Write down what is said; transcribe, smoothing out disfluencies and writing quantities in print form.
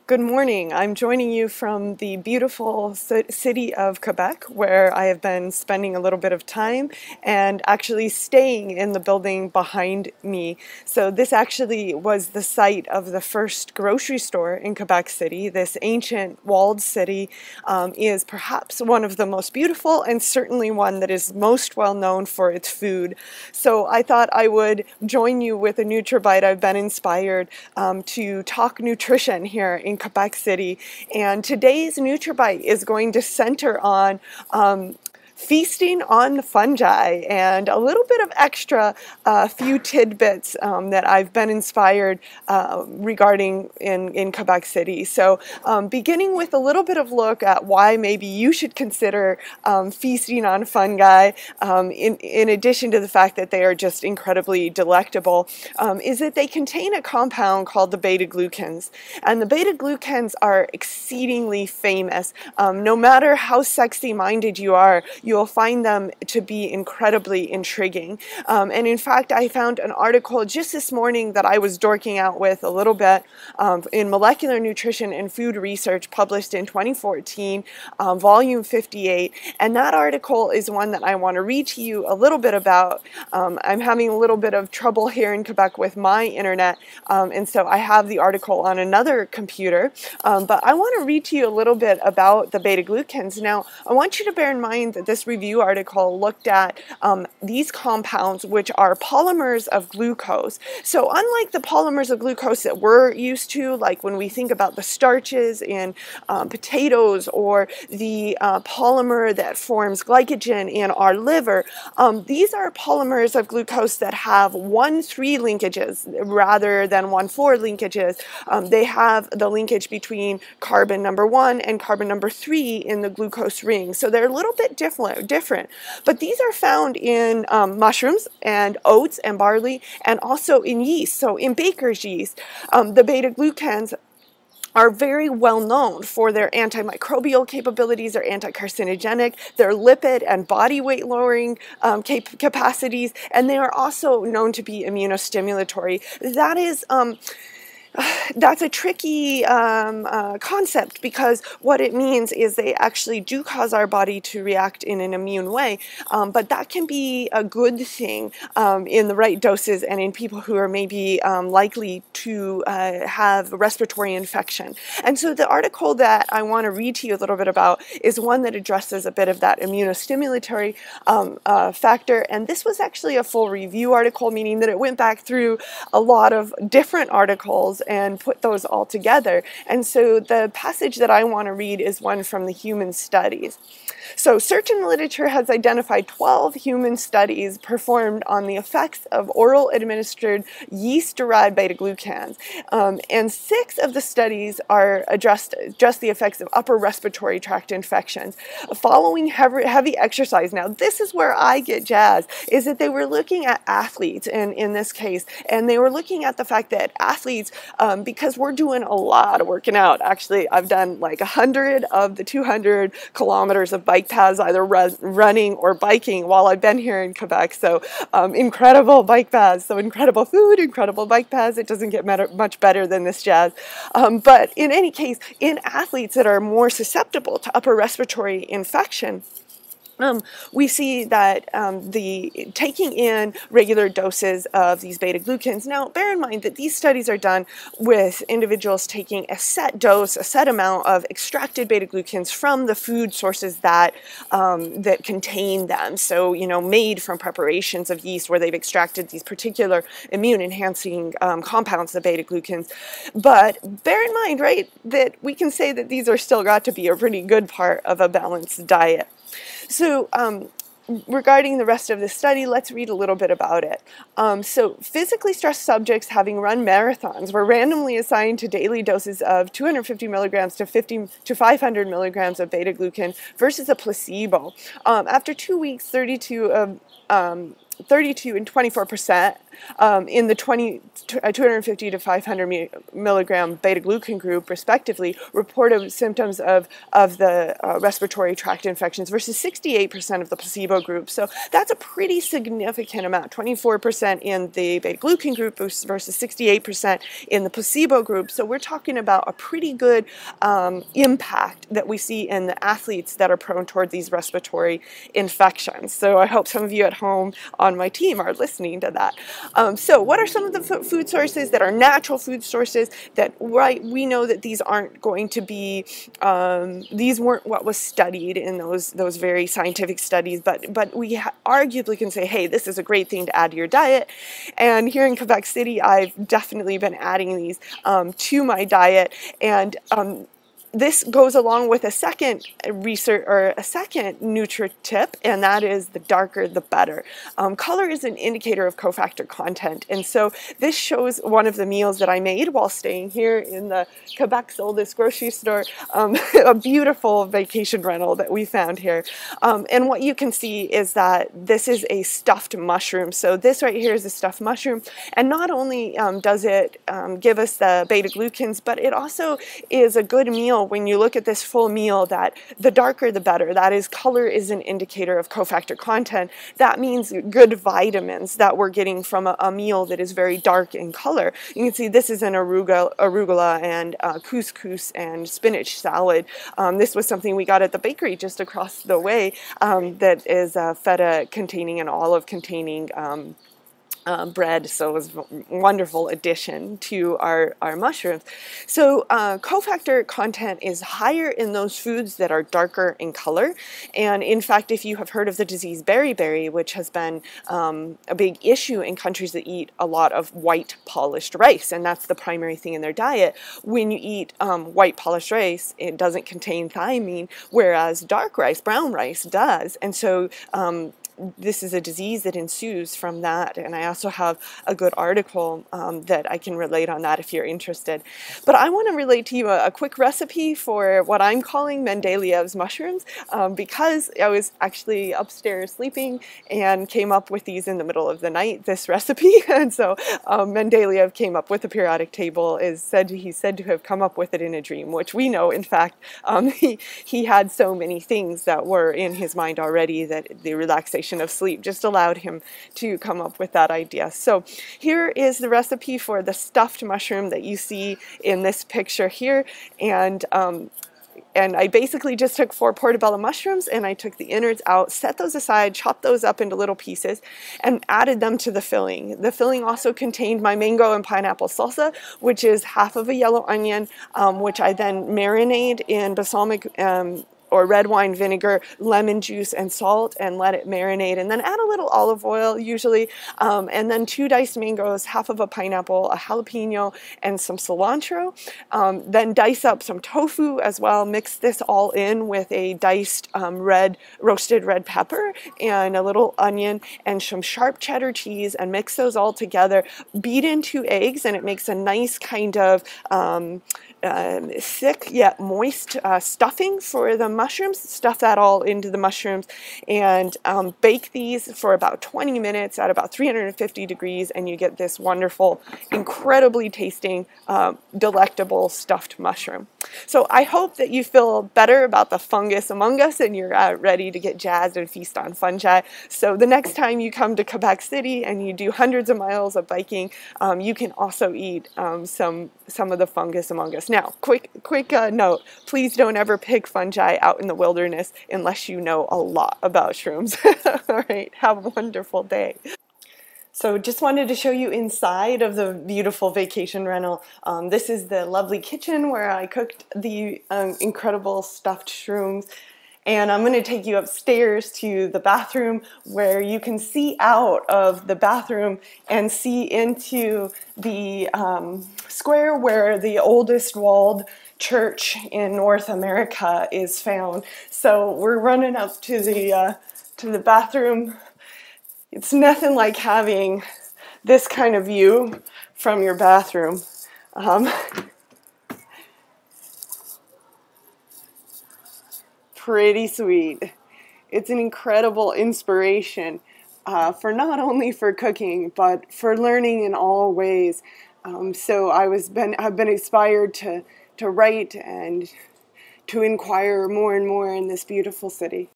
Good morning. I'm joining you from the beautiful city of Quebec, where I have been spending a little bit of time and actually staying in the building behind me. So this actually was the site of the first grocery store in Quebec City. This ancient walled city is perhaps one of the most beautiful and certainly one that is most well known for its food. So I thought I would join you with a Nutribyte. I've been inspired to talk nutrition here in Quebec City, and today's Nutribyte is going to center on feasting on fungi and a little bit of extra few tidbits that I've been inspired regarding in Quebec City. So beginning with a little bit of look at why maybe you should consider feasting on fungi, in addition to the fact that they are just incredibly delectable, is that they contain a compound called the beta-glucans. And the beta-glucans are exceedingly famous. No matter how sexy-minded you are, you'll find them to be incredibly intriguing. And in fact, I found an article just this morning that I was dorking out with a little bit in Molecular Nutrition and Food Research, published in 2014, volume 58. And that article is one that I want to read to you a little bit about. I'm having a little bit of trouble here in Quebec with my internet, and so I have the article on another computer. But I want to read to you a little bit about the beta-glucans. Now, I want you to bear in mind that this review article looked at these compounds, which are polymers of glucose. So unlike the polymers of glucose that we're used to, like when we think about the starches in potatoes, or the polymer that forms glycogen in our liver, these are polymers of glucose that have 1,3 linkages rather than 1,4 linkages. They have the linkage between carbon number 1 and carbon number 3 in the glucose ring. So they're a little bit different. But these are found in mushrooms and oats and barley, and also in yeast. So in baker's yeast, the beta-glucans are very well known for their antimicrobial capabilities. They're anti-carcinogenic, their lipid and body weight lowering capacities, and they are also known to be immunostimulatory. That's a tricky concept, because what it means is they actually do cause our body to react in an immune way, but that can be a good thing in the right doses and in people who are maybe likely to have respiratory infection. And so the article that I want to read to you a little bit about is one that addresses a bit of that immunostimulatory factor, and this was actually a full review article, meaning that it went back through a lot of different articles and put those all together. And so the passage that I want to read is one from the human studies. So certain literature has identified 12 human studies performed on the effects of oral administered yeast-derived beta-glucans, and 6 of the studies are addressed the effects of upper respiratory tract infections following heavy exercise. Now this is where I get jazzed, is that they were looking at athletes in this case, and they were looking at the fact that athletes, because we're doing a lot of working out. Actually, I've done like 100 of the 200 kilometers of bike paths, either running or biking, while I've been here in Quebec. So incredible bike paths, so incredible food, incredible bike paths. It doesn't get much better than this jazz. But in any case, in athletes that are more susceptible to upper respiratory infection, we see that the taking in regular doses of these beta-glucans. Now, bear in mind that these studies are done with individuals taking a set dose, a set amount of extracted beta-glucans from the food sources that that contain them. So, made from preparations of yeast where they've extracted these particular immune-enhancing compounds, the beta-glucans. But bear in mind, right, that we can say that these are still got to be a pretty good part of a balanced diet. So regarding the rest of the study, let's read a little bit about it. So physically stressed subjects having run marathons were randomly assigned to daily doses of 250 milligrams to 500 milligrams of beta-glucan versus a placebo. After 2 weeks, 32 of 32 and 24% in the 250 to 500 milligram beta-glucan group, respectively, reported symptoms of the respiratory tract infections versus 68% of the placebo group. So that's a pretty significant amount, 24% in the beta-glucan group versus 68% in the placebo group. So we're talking about a pretty good impact that we see in the athletes that are prone toward these respiratory infections. So I hope some of you at home on my team are listening to that. So what are some of the food sources that are natural food sources that, right, we know that these aren't going to be, these weren't what was studied in those very scientific studies, but we arguably can say, hey, this is a great thing to add to your diet. And here in Quebec City, I've definitely been adding these to my diet, and this goes along with a second research or a second nutri-tip, and that is the darker the better. Color is an indicator of cofactor content, and so this shows one of the meals that I made while staying here in the Quebec's oldest grocery store, a beautiful vacation rental that we found here. And what you can see is that this is a stuffed mushroom. So this right here is a stuffed mushroom, and not only does it give us the beta-glucans, but it also is a good meal. When you look at this full meal, that the darker the better. That is, color is an indicator of cofactor content. That means good vitamins that we're getting from a meal that is very dark in color. You can see this is an arugula and couscous and spinach salad. This was something we got at the bakery just across the way, that is feta containing and olive containing bread, so it was a wonderful addition to our mushrooms. So cofactor content is higher in those foods that are darker in color, and in fact, if you have heard of the disease beriberi, which has been a big issue in countries that eat a lot of white polished rice, and that's the primary thing in their diet, when you eat white polished rice, it doesn't contain thiamine, whereas dark rice, brown rice, does, and so this is a disease that ensues from that, and I also have a good article that I can relate on that if you're interested. But I want to relate to you a quick recipe for what I'm calling Mendeleevs mushrooms, because I was actually upstairs sleeping and came up with these in the middle of the night, this recipe, and so Mendeleev came up with the periodic table. He's said to have come up with it in a dream, which we know, in fact, he had so many things that were in his mind already that the relaxation of sleep just allowed him to come up with that idea. So here is the recipe for the stuffed mushroom that you see in this picture here, and I basically just took 4 portobello mushrooms and I took the innards out, set those aside, chopped those up into little pieces, and added them to the filling. The filling also contained my mango and pineapple salsa, which is half of a yellow onion, which I then marinate in balsamic or red wine vinegar, lemon juice, and salt, and let it marinate, and then add a little olive oil usually, and then 2 diced mangoes, half of a pineapple, a jalapeno, and some cilantro. Then dice up some tofu as well, mix this all in with a diced roasted red pepper and a little onion and some sharp cheddar cheese, and mix those all together, beat in 2 eggs, and it makes a nice kind of thick yet moist stuffing for the mushrooms. Stuff that all into the mushrooms and bake these for about 20 minutes at about 350 degrees, and you get this wonderful, incredibly tasting, delectable stuffed mushroom. So I hope that you feel better about the fungus among us and you're ready to get jazzed and feast on fungi. So the next time you come to Quebec City and you do hundreds of miles of biking, you can also eat some of the fungus among us. Now, quick note, please don't ever pick fungi out in the wilderness unless you know a lot about shrooms. All right, have a wonderful day. So just wanted to show you inside of the beautiful vacation rental. This is the lovely kitchen where I cooked the incredible stuffed shrooms. And I'm going to take you upstairs to the bathroom where you can see out of the bathroom and see into the square where the oldest walled church in North America is found. So we're running up to the bathroom. It's nothing like having this kind of view from your bathroom. Pretty sweet. It's an incredible inspiration for not only for cooking, but for learning in all ways. So I've been inspired to write and to inquire more and more in this beautiful city.